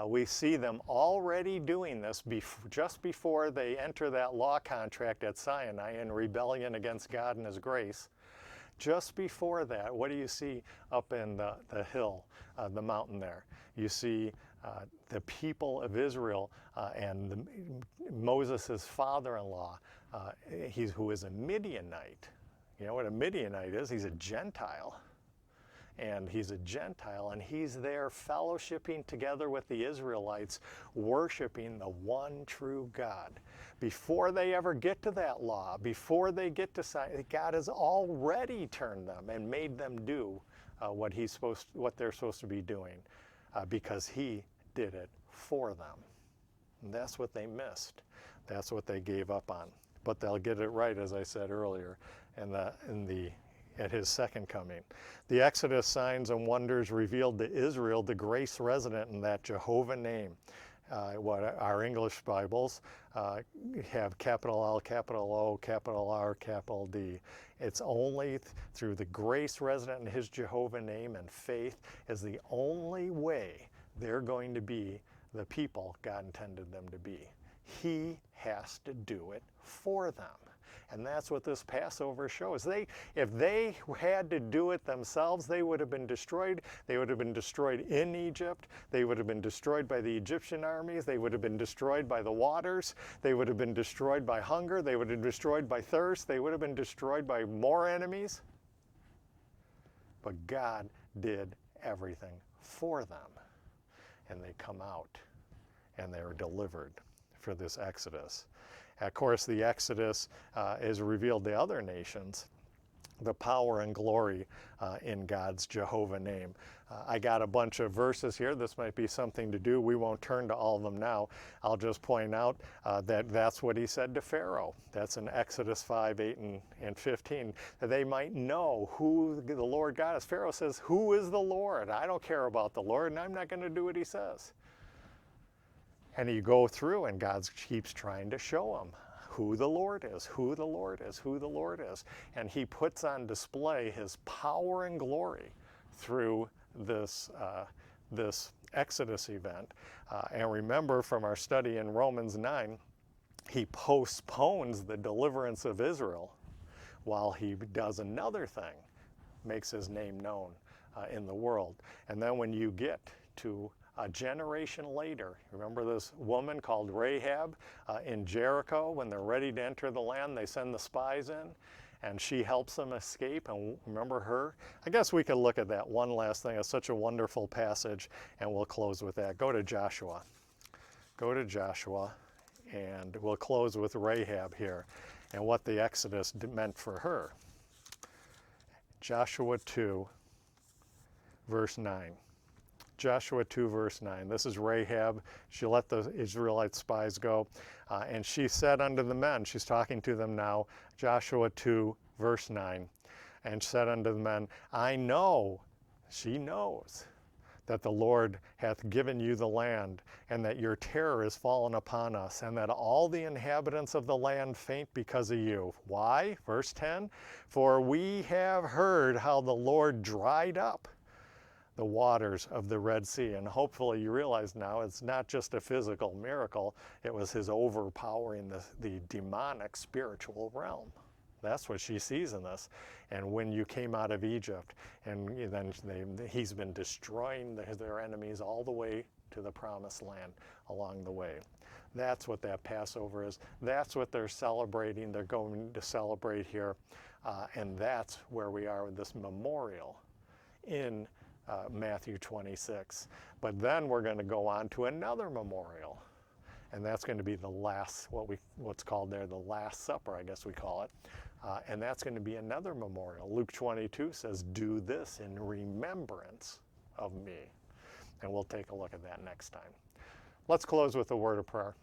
We see them already doing this just before they enter that law contract at Sinai in rebellion against God and his grace. Just before that, what do you see up in the hill, the mountain there? You see the people of Israel and Moses' father-in-law, who is a Midianite. You know what a Midianite is? He's a Gentile. And he's a Gentile, and he's there fellowshipping together with the Israelites, worshiping the one true God. Before they ever get to that law, before they get to Sinai, God has already turned them and made them do what they're supposed to be doing, because he did it for them. And that's what they missed. That's what they gave up on. But they'll get it right, as I said earlier, at his second coming. The Exodus signs and wonders revealed to Israel the grace resident in that Jehovah name. What our English Bibles have capital L, capital O, capital R, capital D. It's only through the grace resident in his Jehovah name, and faith is the only way they're going to be the people God intended them to be. He has to do it for them. And that's what this Passover shows. If they had to do it themselves, they would have been destroyed. They would have been destroyed in Egypt. They would have been destroyed by the Egyptian armies. They would have been destroyed by the waters. They would have been destroyed by hunger. They would have been destroyed by thirst. They would have been destroyed by more enemies. But God did everything for them. And they come out and they are delivered for this Exodus. Of course, the Exodus is revealed to other nations, the power and glory in God's Jehovah name. I got a bunch of verses here. This might be something to do. We won't turn to all of them now. I'll just point out that's what he said to Pharaoh. That's in Exodus 5, 8, and 15, that they might know who the Lord God is. Pharaoh says, "Who is the Lord? I don't care about the Lord, and I'm not going to do what he says." And you go through, and God keeps trying to show him who the Lord is, who the Lord is, who the Lord is. And he puts on display his power and glory through this Exodus event. And remember from our study in Romans 9, he postpones the deliverance of Israel while he does another thing, makes his name known in the world. And then when you get to a generation later, remember this woman called Rahab in Jericho? When they're ready to enter the land, they send the spies in, and she helps them escape. And remember her? I guess we could look at that one last thing. It's such a wonderful passage, and we'll close with that. Go to Joshua. Go to Joshua, and we'll close with Rahab here and what the Exodus meant for her. Joshua 2, verse 9. Joshua 2, verse 9. This is Rahab. She let the Israelite spies go. And she said unto the men, she's talking to them now, Joshua 2, verse 9, and said unto the men, I know, she knows, that the Lord hath given you the land, and that your terror is fallen upon us, and that all the inhabitants of the land faint because of you. Why? Verse 10, for we have heard how the Lord dried up the waters of the Red Sea. And hopefully you realize now it's not just a physical miracle, it was his overpowering the demonic spiritual realm. That's what she sees in this. And when you came out of Egypt, and then he's been destroying their enemies all the way to the promised land along the way. That's what that Passover is. That's what they're celebrating. They're going to celebrate here. And that's where we are with this memorial in Matthew 26. But then we're going to go on to another memorial. And that's going to be the last, what's called there the Last Supper, I guess we call it. And that's going to be another memorial. Luke 22 says, do this in remembrance of me. And we'll take a look at that next time. Let's close with a word of prayer.